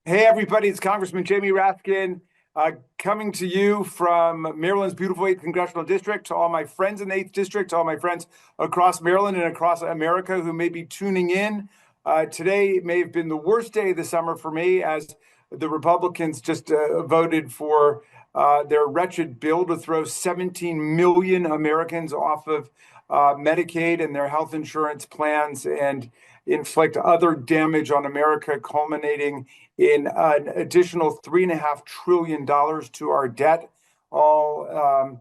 Hey, everybody, it's Congressman Jamie Raskin coming to you from Maryland's beautiful 8th Congressional District. To all my friends in the 8th District, to all my friends across Maryland and across America who may be tuning in. Today may have been the worst day of the summer for me as the Republicans just voted for their wretched bill to throw 17 million Americans off of Medicaid and their health insurance plans and inflict other damage on America, culminating in an additional $3.5 trillion to our debt, all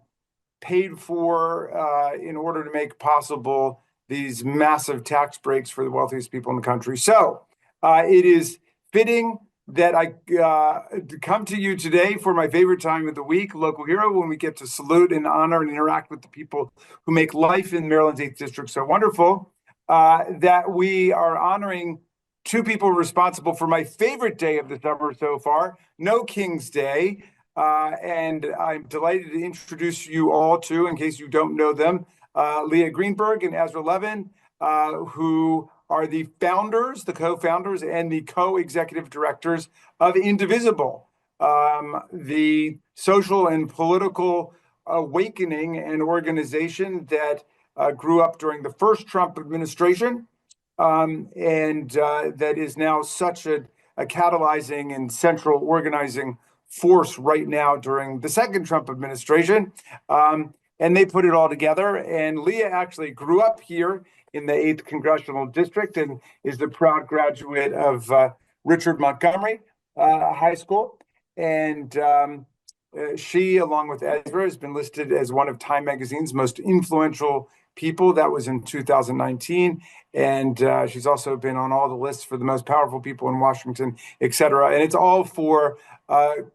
paid for in order to make possible these massive tax breaks for the wealthiest people in the country. So it is fitting that I come to you today for my favorite time of the week, Local Hero, when we get to salute and honor and interact with the people who make life in Maryland's 8th District so wonderful. That we are honoring two people responsible for my favorite day of the summer so far, No King's Day. And I'm delighted to introduce you all to, in case you don't know them, Leah Greenberg and Ezra Levin, who are the founders, the co-founders, and the co-executive directors of Indivisible, the social and political awakening and organization that grew up during the first Trump administration, and that is now such a catalyzing and central organizing force right now during the second Trump administration. And they put it all together. And Leah actually grew up here in the 8th Congressional District and is the proud graduate of Richard Montgomery High School. And she, along with Ezra, has been listed as one of Time Magazine's most influential people. That was in 2019. And she's also been on all the lists for the most powerful people in Washington, et cetera. And it's all for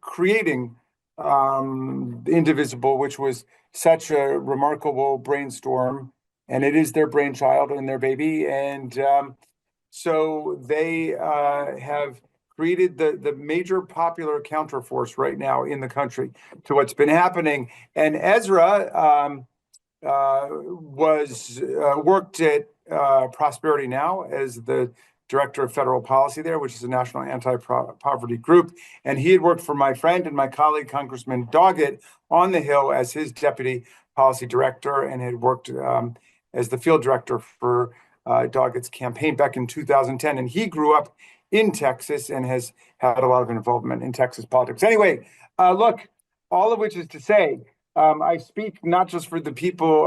creating Indivisible, which was such a remarkable brainstorm. And it is their brainchild and their baby. And so they have created the major popular counterforce right now in the country to what's been happening. And Ezra worked at Prosperity Now as the director of federal policy there, which is a national anti-poverty group. And he had worked for my friend and my colleague, Congressman Doggett, on the Hill as his deputy policy director, and had worked as the field director for Doggett's campaign back in 2010. And he grew up in Texas and has had a lot of involvement in Texas politics. Anyway, look, all of which is to say, I speak not just for the people,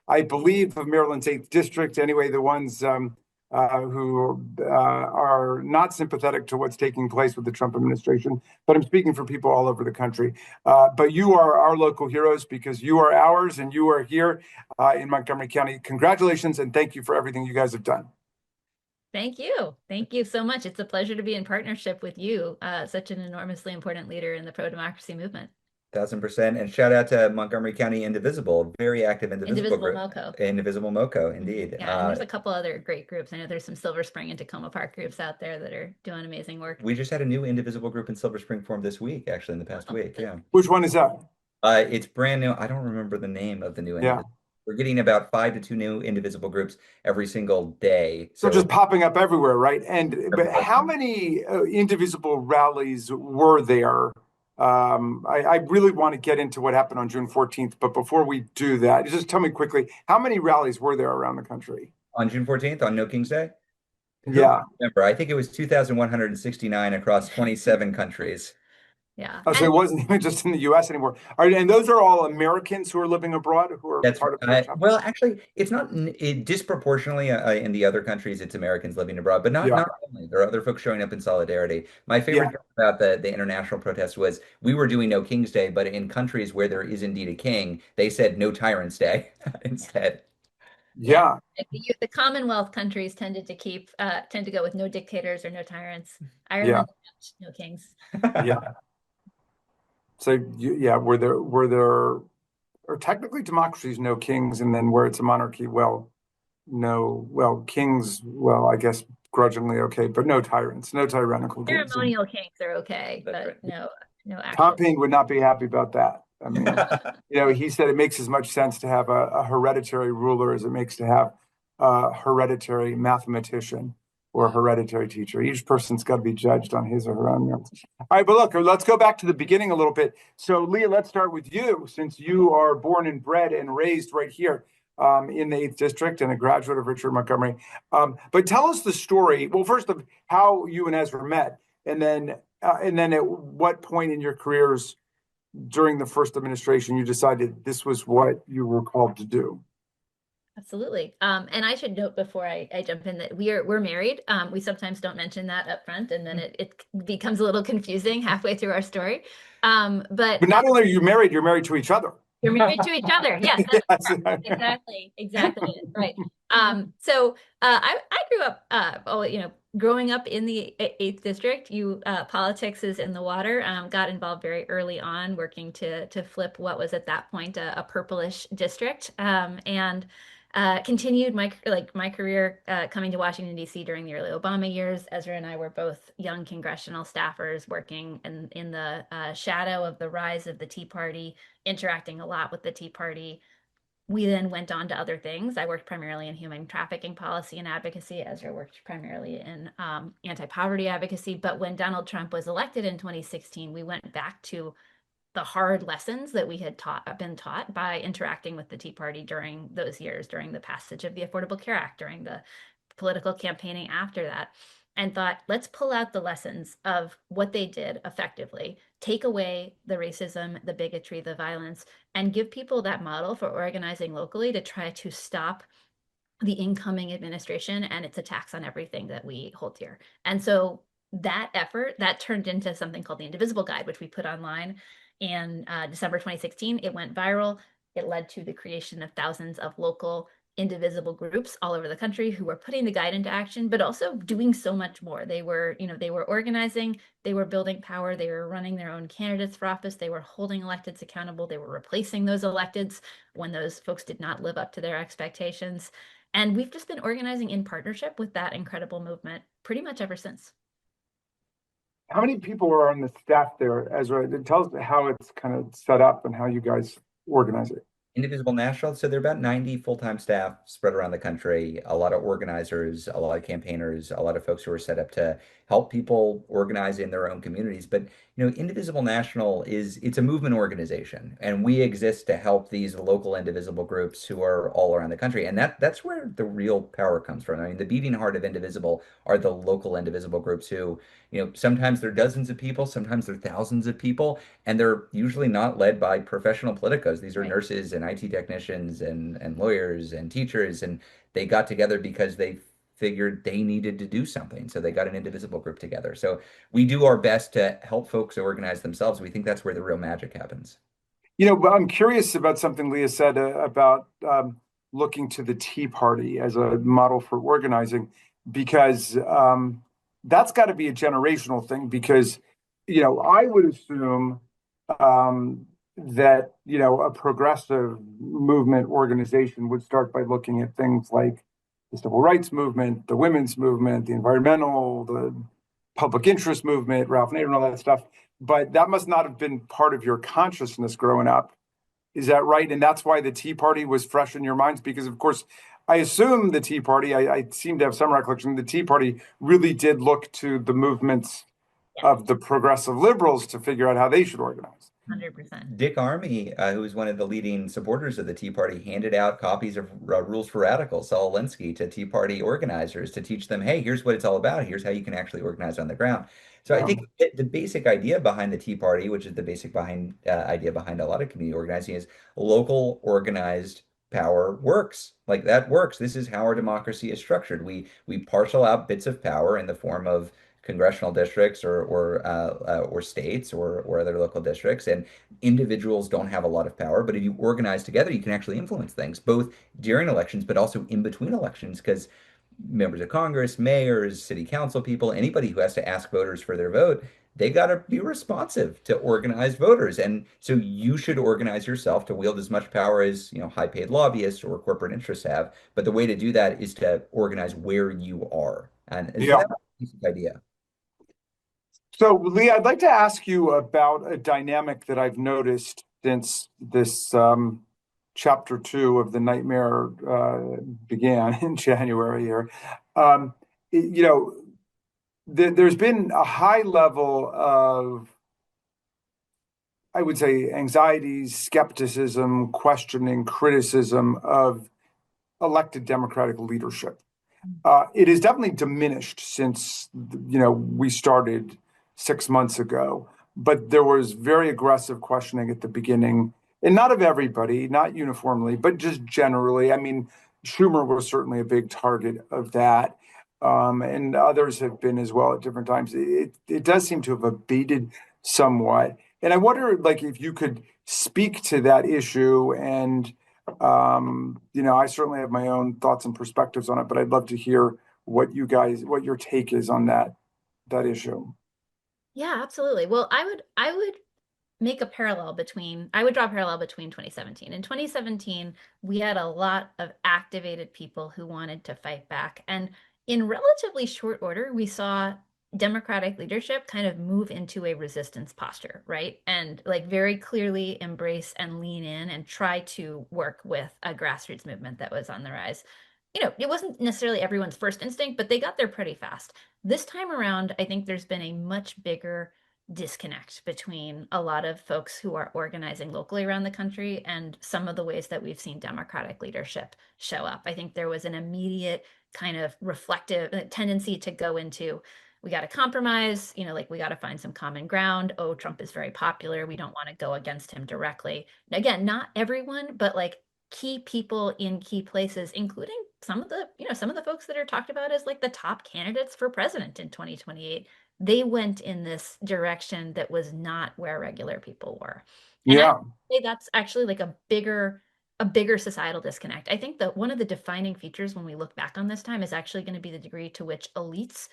I believe, of Maryland's 8th District, anyway, the ones who are not sympathetic to what's taking place with the Trump administration, but I'm speaking for people all over the country. But you are our local heroes because you are ours and you are here in Montgomery County. Congratulations and thank you for everything you guys have done. Thank you. Thank you so much. It's a pleasure to be in partnership with you, such an enormously important leader in the pro-democracy movement. 1000%. And shout out to Montgomery County Indivisible, very active Indivisible group. MoCo. Indivisible MoCo, indeed. Yeah, and there's a couple other great groups. I know there's some Silver Spring and Tacoma Park groups out there that are doing amazing work. We just had a new Indivisible group in Silver Spring formed this week, actually, in the past week. Yeah. Which one is that? It's brand new. I don't remember the name of the new Indivisible. Yeah. We're getting about 5 to 2 new Indivisible groups every single day. So just popping up everywhere, right? But how many Indivisible rallies were there? I really want to get into what happened on June 14th, but before we do that, just tell me quickly, how many rallies were there around the country? On June 14th, on No King's Day? Yeah. Remember, I think it was 2,169 across 27 countries. Yeah. Oh, so it wasn't even just in the U.S. anymore. And those are all Americans who are living abroad who are part of the well, actually, it's not disproportionately in the other countries. It's Americans living abroad, but not only. There are other folks showing up in solidarity. My favorite thing about the international protest was we were doing No King's Day, but in countries where there is indeed a king, they said No Tyrant's Day instead. Yeah. The Commonwealth countries tended to go with no dictators or no tyrants. Ireland, no kings. Yeah. So where there are technically democracies, no kings, and then where it's a monarchy, kings, I guess grudgingly okay, but no tyrants, no tyrannical kings. Ceremonial kings are okay, but right. no actual. Tom Paine would not be happy about that. I mean, he said it makes as much sense to have a hereditary ruler as it makes to have a hereditary mathematician. or a hereditary teacher. Each person's got to be judged on his or her own merits. All right, but look, let's go back to the beginning a little bit. So, Leah, let's start with you, since you are born and bred and raised right here in the 8th District and a graduate of Richard Montgomery. But tell us the story, well, first of how you and Ezra met, and then at what point in your careers during the first administration you decided this was what you were called to do. Absolutely. And I should note before I jump in that we're married. We sometimes don't mention that up front, and then it becomes a little confusing halfway through our story. But not only are you married, you're married to each other. You're married to each other. Yes, exactly. Right. So I grew up, growing up in the 8th District. Politics is in the water. Got involved very early on, working to flip what was at that point a purplish district, and continued my career coming to Washington, D.C. during the early Obama years. Ezra and I were both young congressional staffers working in the shadow of the rise of the Tea Party, interacting a lot with the Tea Party. We then went on to other things. I worked primarily in human trafficking policy and advocacy. Ezra worked primarily in anti-poverty advocacy. But when Donald Trump was elected in 2016, we went back to the hard lessons that we had been taught by interacting with the Tea Party during those years, during the passage of the Affordable Care Act, during the political campaigning after that, and thought, let's pull out the lessons of what they did effectively, take away the racism, the bigotry, the violence, and give people that model for organizing locally to try to stop the incoming administration and its attacks on everything that we hold dear. And so that effort, that turned into something called the Indivisible Guide, which we put online in December 2016. It went viral. It led to the creation of thousands of local indivisible groups all over the country who were putting the guide into action, but also doing so much more. They were organizing, they were building power, they were running their own candidates for office, they were holding electeds accountable, they were replacing those electeds when those folks did not live up to their expectations. And we've just been organizing in partnership with that incredible movement pretty much ever since. How many people are on the staff there, Ezra? Tell us how it's kind of set up and how you guys organize it. Indivisible National. So there are about 90 full-time staff spread around the country, a lot of organizers, a lot of campaigners, a lot of folks who are set up to help people organize in their own communities. But Indivisible National it's a movement organization, and we exist to help these local indivisible groups who are all around the country. And that's where the real power comes from. I mean, the beating heart of Indivisible are the local indivisible groups who, sometimes they're dozens of people, sometimes they're thousands of people, and they're usually not led by professional politicos. These are nurses and IT technicians and lawyers and teachers, and they got together because they figured they needed to do something. So they got an indivisible group together. So we do our best to help folks organize themselves. We think that's where the real magic happens. But I'm curious about something Leah said about looking to the Tea Party as a model for organizing, because that's got to be a generational thing, because, I would assume that, a progressive movement organization would start by looking at things like the civil rights movement, the women's movement, the environmental, the public interest movement, Ralph Nader and all that stuff. But that must not have been part of your consciousness growing up. Is that right? And that's why the Tea Party was fresh in your minds? Because, of course, I assume the Tea Party, I seem to have some recollection, the Tea Party really did look to the movements of the progressive liberals to figure out how they should organize. 100%. Dick Armey, who was one of the leading supporters of the Tea Party, handed out copies of Rules for Radicals, Saul Alinsky, to Tea Party organizers to teach them, hey, here's what it's all about. Here's how you can actually organize on the ground. So I think the basic idea behind the Tea Party, which is the basic idea behind a lot of community organizing, is local organized power works. Like, that works. This is how our democracy is structured. We parcel out bits of power in the form of congressional districts or states or other local districts, and individuals don't have a lot of power. But if you organize together, you can actually influence things, both during elections, but also in between elections, because members of Congress, mayors, city council people, anybody who has to ask voters for their vote, they got to be responsive to organized voters. And so you should organize yourself to wield as much power as, high-paid lobbyists or corporate interests have. But the way to do that is to organize where you are. And that's a basic idea. So, Leah, I'd like to ask you about a dynamic that I've noticed since this chapter 2 of the nightmare began in January here. you know, there's been a high level of, I would say, anxiety, skepticism, questioning, criticism of elected Democratic leadership. It is definitely diminished since, we started 6 months ago, but there was very aggressive questioning at the beginning, and not of everybody, not uniformly, but just generally. I mean, Schumer was certainly a big target of that, and others have been as well at different times. It does seem to have abated somewhat, and I wonder, like, if you could speak to that issue. And I certainly have my own thoughts and perspectives on it, but I'd love to hear what your take is on that issue. Yeah, absolutely. Well, I would I would draw a parallel between 2017. In 2017, we had a lot of activated people who wanted to fight back. And in relatively short order, we saw Democratic leadership kind of move into a resistance posture, right? And like very clearly embrace and lean in and try to work with a grassroots movement that was on the rise. It wasn't necessarily everyone's first instinct, but they got there pretty fast. This time around, I think there's been a much bigger disconnect between a lot of folks who are organizing locally around the country and some of the ways that we've seen Democratic leadership show up. I think there was an immediate kind of reflective tendency to go into, we got to compromise, like we got to find some common ground. Oh, Trump is very popular. We don't want to go against him directly. Again, not everyone, but like key people in key places, including some of the folks that are talked about as like the top candidates for president in 2028, they went in this direction that was not where regular people were. And I Yeah, say that's actually like a bigger societal disconnect. I think that one of the defining features when we look back on this time is actually going to be the degree to which elites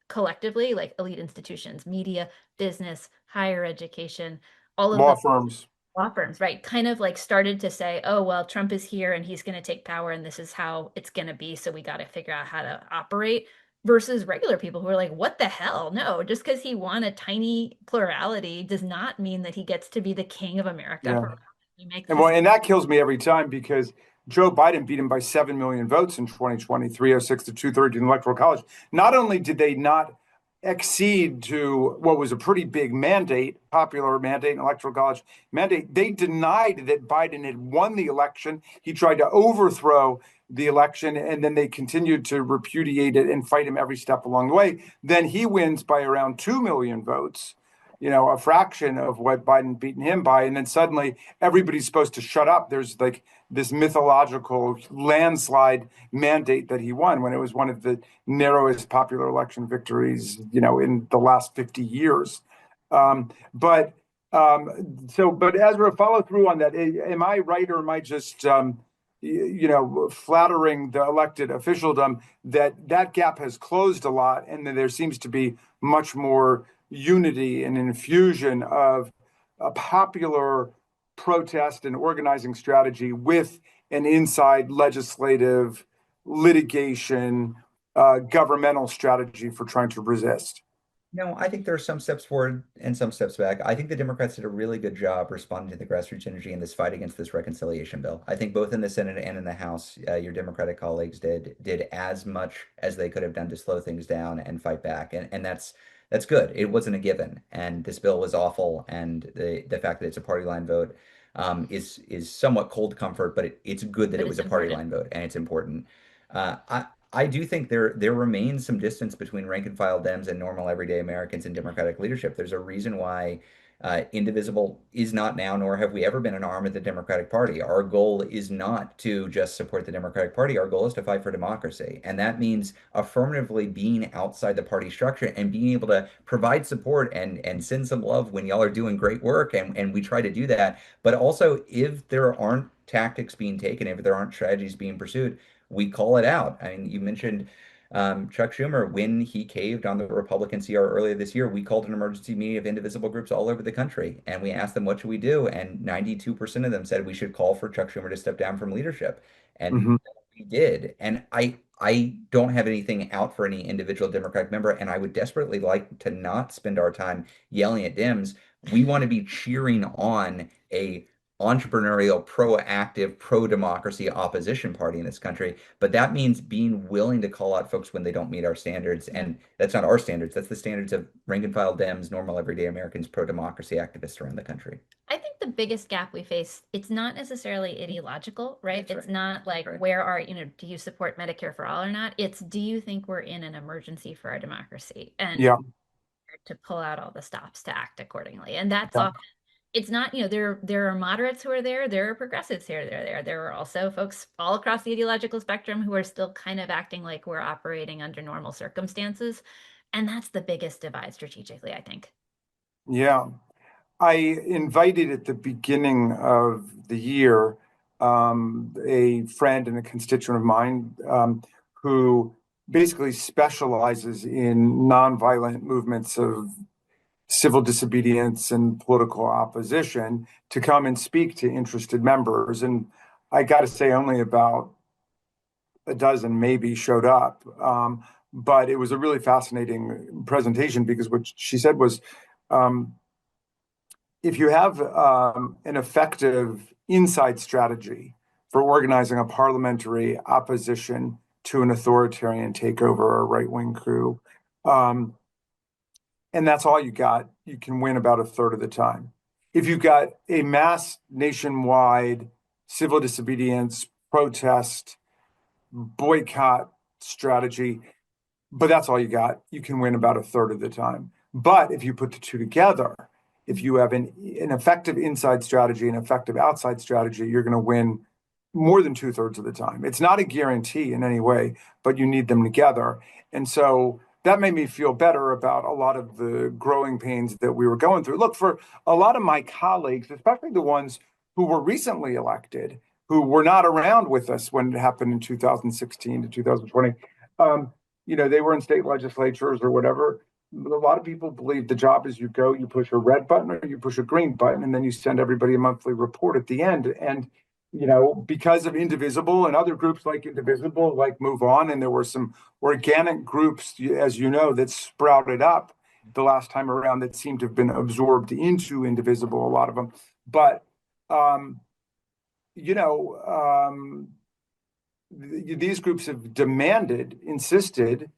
collectively, like elite institutions, media, business, higher education, all of law the firms. law firms, right, kind of like started to say, oh, well, Trump is here and he's going to take power and this is how it's going to be. So we got to figure out how to operate versus regular people who are like, what the hell? No, just because he won a tiny plurality does not mean that he gets to be the king of America Yeah. forever. He makes And this. well, and that kills me every time because Joe Biden beat him by 7 million votes in 2020, 306 to 230 in the Electoral College. Not only did they not accede to what was a pretty big mandate, popular mandate, and Electoral College mandate, they denied that Biden had won the election. He tried to overthrow the election, and then they continued to repudiate it and fight him every step along the way. Then he wins by around 2 million votes, a fraction of what Biden beaten him by. And then suddenly everybody's supposed to shut up. There's like this mythological landslide mandate that he won when it was one of the narrowest popular election victories, in the last 50 years. But Ezra, follow through on that. Am I right, or am I just, flattering the elected officialdom that gap has closed a lot, and that there seems to be much more unity and infusion of a popular protest and organizing strategy with an inside legislative litigation governmental strategy for trying to resist? No, I think there are some steps forward and some steps back. I think the Democrats did a really good job responding to the grassroots energy in this fight against this reconciliation bill. I think both in the Senate and in the House, your Democratic colleagues did as much as they could have done to slow things down and fight back, and that's good. It wasn't a given, and this bill was awful, and the fact that it's a party line vote is somewhat cold comfort, but it's good that But it it's was a party important. line vote, and it's important. I do think there remains some distance between rank and file Dems and normal everyday Americans in Democratic leadership. There's a reason why Indivisible is not now, nor have we ever been, an arm of the Democratic Party. Our goal is not to just support the Democratic Party. Our goal is to fight for democracy. And that means affirmatively being outside the party structure and being able to provide support and send some love when y'all are doing great work. And we try to do that. But also, if there aren't tactics being taken, if there aren't strategies being pursued, we call it out. I mean, you mentioned Chuck Schumer, when he caved on the Republican CR earlier this year, we called an emergency meeting of Indivisible groups all over the country, and we asked them, what should we do? And 92% of them said we should call for Chuck Schumer to step down from leadership. And Mm-hmm. we did. And I don't have anything out for any individual Democratic member, and I would desperately like to not spend our time yelling at Dems. We want to be cheering on a entrepreneurial, proactive, pro-democracy opposition party in this country. But that means being willing to call out folks when they don't meet our standards. And that's not our standards. That's the standards of rank and file Dems, normal everyday Americans, pro-democracy activists around the country. I think the biggest gap we face, it's not necessarily ideological, right? That's It's right. not like Right. where are, do you support Medicare for all or not? It's do you think we're in an emergency for our democracy? And Yeah. to pull out all the stops to act accordingly. And that's Yeah. often, it's not, there are moderates who are there are progressives here, there are also folks all across the ideological spectrum who are still kind of acting like we're operating under normal circumstances. And that's the biggest divide strategically, I think. Yeah. I invited at the beginning of the year a friend and a constituent of mine who basically specializes in nonviolent movements of civil disobedience and political opposition to come and speak to interested members. And I got to say, only about a dozen maybe showed up. But it was a really fascinating presentation because what she said was, um, if you have an effective inside strategy for organizing a parliamentary opposition to an authoritarian takeover or right-wing coup, um, and that's all you got, you can win about a third of the time. If you've got a mass nationwide civil disobedience, protest, boycott strategy, but that's all you got, you can win about a third of the time. But if you put the two together, if you have an effective inside strategy and effective outside strategy, you're going to win more than 2/3 of the time. It's not a guarantee in any way, but you need them together. And so that made me feel better about a lot of the growing pains that we were going through. Look, for a lot of my colleagues, especially the ones who were recently elected, who were not around with us when it happened in 2016 to 2020, they were in state legislatures or whatever. A lot of people believe the job is you go, you push a red button or you push a green button, and then you send everybody a monthly report at the end. And because of Indivisible and other groups like Indivisible, like Move On, and there were some organic groups, as you know, that sprouted up the last time around that seemed to have been absorbed into Indivisible, a lot of them. But, um, you know, um, these groups have insisted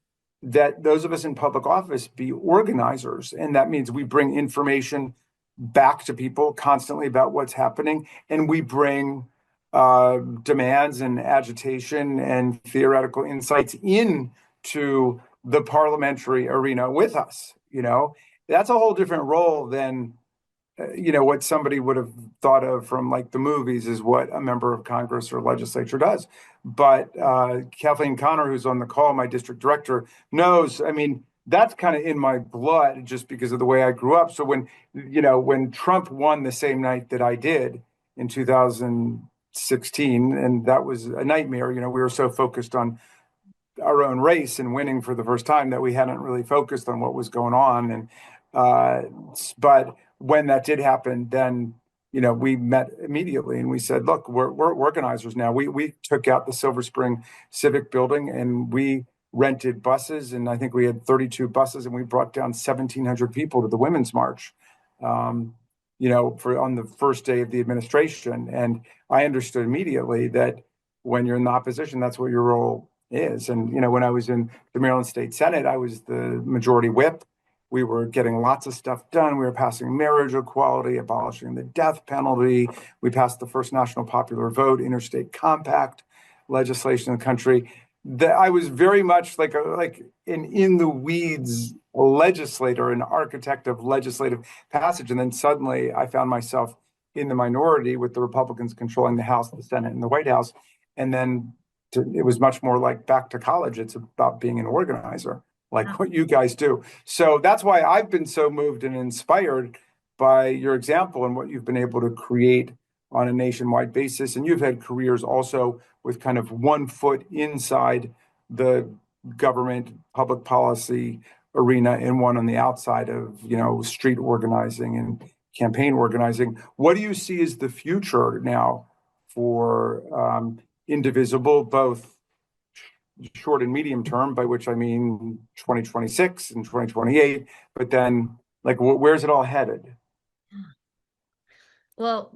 that those of us in public office be organizers. And that means we bring information back to people constantly about what's happening. And we bring demands and agitation and theoretical insights into the parliamentary arena with us. That's a whole different role than what somebody would have thought of from like the movies is what a member of Congress or legislature does. But Kathleen Connor, who's on the call, my district director, knows, I mean, that's kind of in my blood just because of the way I grew up. So when Trump won the same night that I did in 2016, and that was a nightmare, we were so focused on our own race and winning for the first time that we hadn't really focused on what was going on. And but when that did happen, then we met immediately and we said, look, we're organizers now. We took out the Silver Spring Civic building and we rented buses, and I think we had 32 buses, and we brought down 1,700 people to the Women's March. For on the first day of the administration. And I understood immediately that when you're in the opposition, that's what your role is. And, when I was in the Maryland State Senate, I was the majority whip. We were getting lots of stuff done. We were passing marriage equality, abolishing the death penalty. We passed the first national popular vote, interstate compact legislation in the country. That I was very much like an in the weeds legislator, an architect of legislative passage. And then suddenly I found myself in the minority with the Republicans controlling the House, the Senate, and the White House. And then it was much more like back to college. It's about being an organizer, like what you guys do. So that's why I've been so moved and inspired by your example and what you've been able to create on a nationwide basis. And you've had careers also with kind of 1 foot inside the government public policy arena and one on the outside of, street organizing and campaign organizing. What do you see as the future now for Indivisible, both short and medium term, by which I mean 2026 and 2028, but then where's it all headed? Well,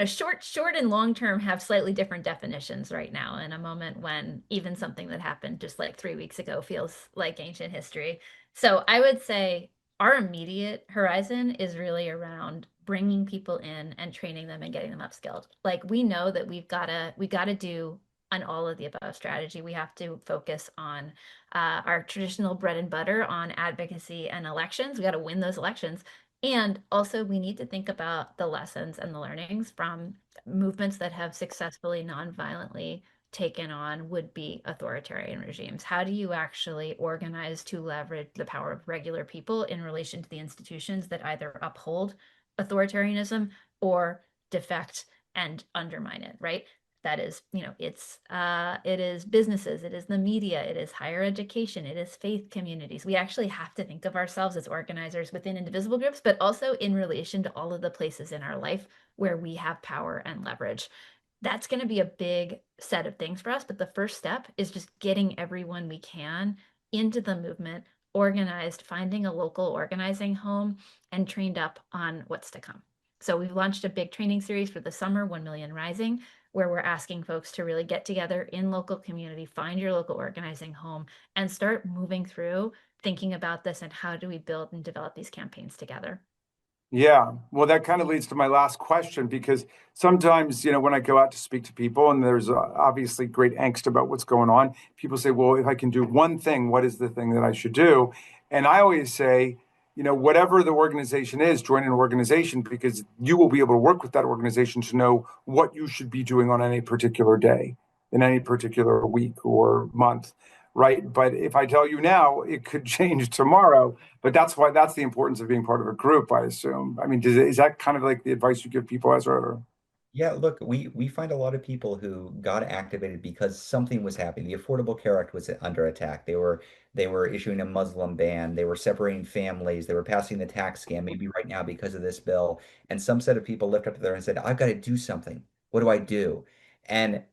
short and long term have slightly different definitions right now in a moment when even something that happened just like 3 weeks ago feels like ancient history. So I would say our immediate horizon is really around bringing people in and training them and getting them upskilled. Like we know that we gotta do an all of the above strategy. We have to focus on our traditional bread and butter on advocacy and elections. We got to win those elections. And also, we need to think about the lessons and the learnings from movements that have successfully nonviolently taken on would-be authoritarian regimes. How do you actually organize to leverage the power of regular people in relation to the institutions that either uphold authoritarianism or defect and undermine it, right? That is, it is businesses, it is the media, it is higher education, it is faith communities. We actually have to think of ourselves as organizers within indivisible groups, but also in relation to all of the places in our life where we have power and leverage. That's going to be a big set of things for us, but the first step is just getting everyone we can into the movement, organized, finding a local organizing home, and trained up on what's to come. So we've launched a big training series for the summer, 1 Million Rising, where we're asking folks to really get together in local community, find your local organizing home, and start moving through thinking about this and how do we build and develop these campaigns together. Yeah, well, that kind of leads to my last question because sometimes, when I go out to speak to people and there's obviously great angst about what's going on, people say, well, if I can do one thing, what is the thing that I should do? And I always say, whatever the organization is, join an organization because you will be able to work with that organization to know what you should be doing on any particular day, in any particular week or month, right? But if I tell you now, it could change tomorrow. But that's the importance of being part of a group, I assume. I mean, is that kind of like the advice you give people, Ezra? Yeah, look, we find a lot of people who got activated because something was happening. The Affordable Care Act was under attack. They were issuing a Muslim ban. They were separating families. They were passing the tax scam, maybe right now because of this bill. And some set of people lifted up there and said, I've got to do something. What do I do? And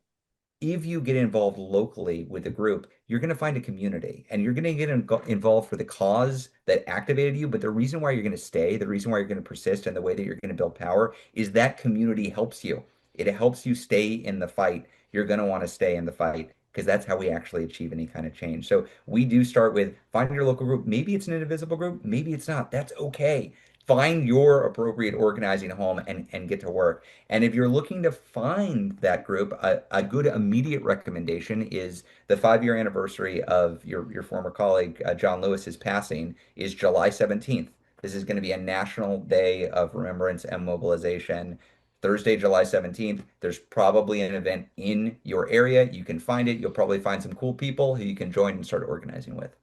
if you get involved locally with the group, you're going to find a community and you're going to get involved for the cause that activated you. But the reason why you're going to stay, the reason why you're going to persist, and the way that you're going to build power is that community helps you. It helps you stay in the fight. You're going to want to stay in the fight because that's how we actually achieve any kind of change. So we do start with find your local group. Maybe it's an indivisible group, maybe it's not. That's okay. Find your appropriate organizing home and get to work. And if you're looking to find that group, a good immediate recommendation is the 5-year anniversary of your former colleague, John Lewis's passing is July 17th. This is going to be a national day of remembrance and mobilization. Thursday, July 17th, there's probably an event in your area. You can find it. You'll probably find some cool people who you can join and start organizing with.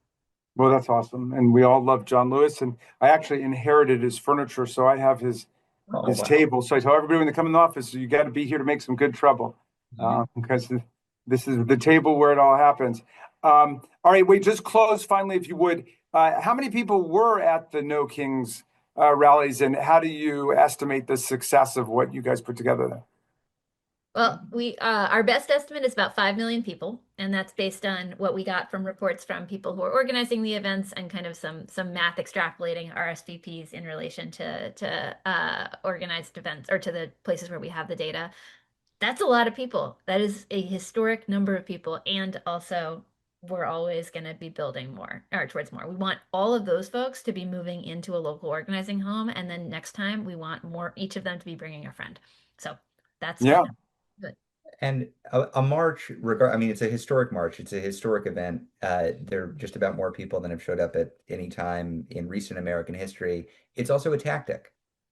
Well, that's awesome. And we all love John Lewis. And I actually inherited his furniture, so I have his Oh, his wow. table. So I tell everybody when they come in the office, you got to be here to make some good trouble, because this is the table where it all happens. All right, wait, just close finally, if you would. How many people were at the No Kings rallies, and how do you estimate the success of what you guys put together there? Well, we our best estimate is about 5 million people, and that's based on what we got from reports from people who are organizing the events and kind of some math extrapolating RSVPs in relation to organized events or to the places where we have the data. That's a lot of people. That is a historic number of people, and also we're always going to be building more or towards more. We want all of those folks to be moving into a local organizing home, and then next time we want more each of them to be bringing a friend. So that's Yeah. kind of good. And a march, I mean, it's a historic march. It's a historic event. There are just about more people than have showed up at any time in recent American history. It's also a tactic.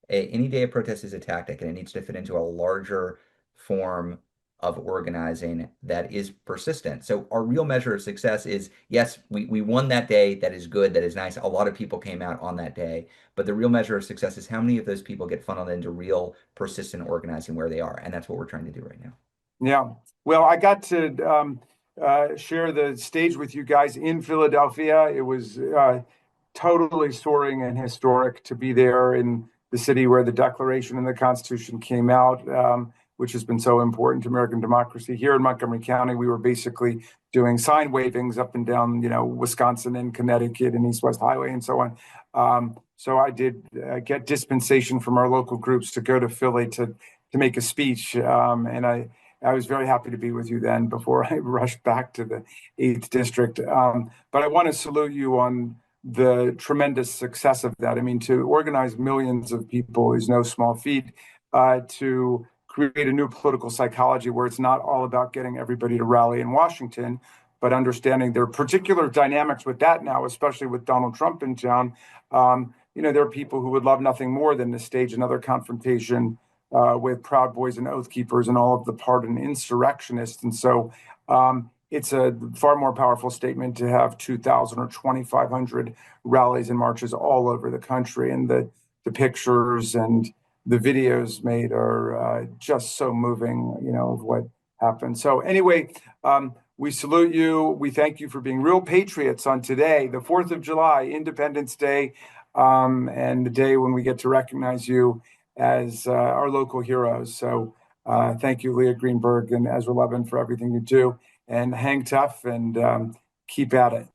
Any day of protest is a tactic, and it needs to fit into a larger form of organizing that is persistent. So our real measure of success is, yes, we won that day. That is good. That is nice. A lot of people came out on that day. But the real measure of success is how many of those people get funneled into real persistent organizing where they are. And that's what we're trying to do right now. Yeah. Well, I got to share the stage with you guys in Philadelphia. It was totally soaring and historic to be there in the city where the Declaration and the Constitution came out, which has been so important to American democracy. Here in Montgomery County, we were basically doing sign wavings up and down, Wisconsin and Connecticut and East West Highway and so on. So I did get dispensation from our local groups to go to Philly to make a speech. And I was very happy to be with you then before I rushed back to the 8th District. But I want to salute you on the tremendous success of that. I mean, to organize millions of people is no small feat. To create a new political psychology where it's not all about getting everybody to rally in Washington, but understanding there are particular dynamics with that now, especially with Donald Trump in town. There are people who would love nothing more than to stage another confrontation with Proud Boys and Oath Keepers and all of the pardoned insurrectionists. And so it's a far more powerful statement to have 2,000 or 2,500 rallies and marches all over the country. And the pictures and the videos made are just so moving, of what happened. So anyway, we salute you. We thank you for being real patriots on today, the 4th of July, Independence Day, and the day when we get to recognize you as our local heroes. So thank you, Leah Greenberg and Ezra Levin, for everything you do. And hang tough and keep at it.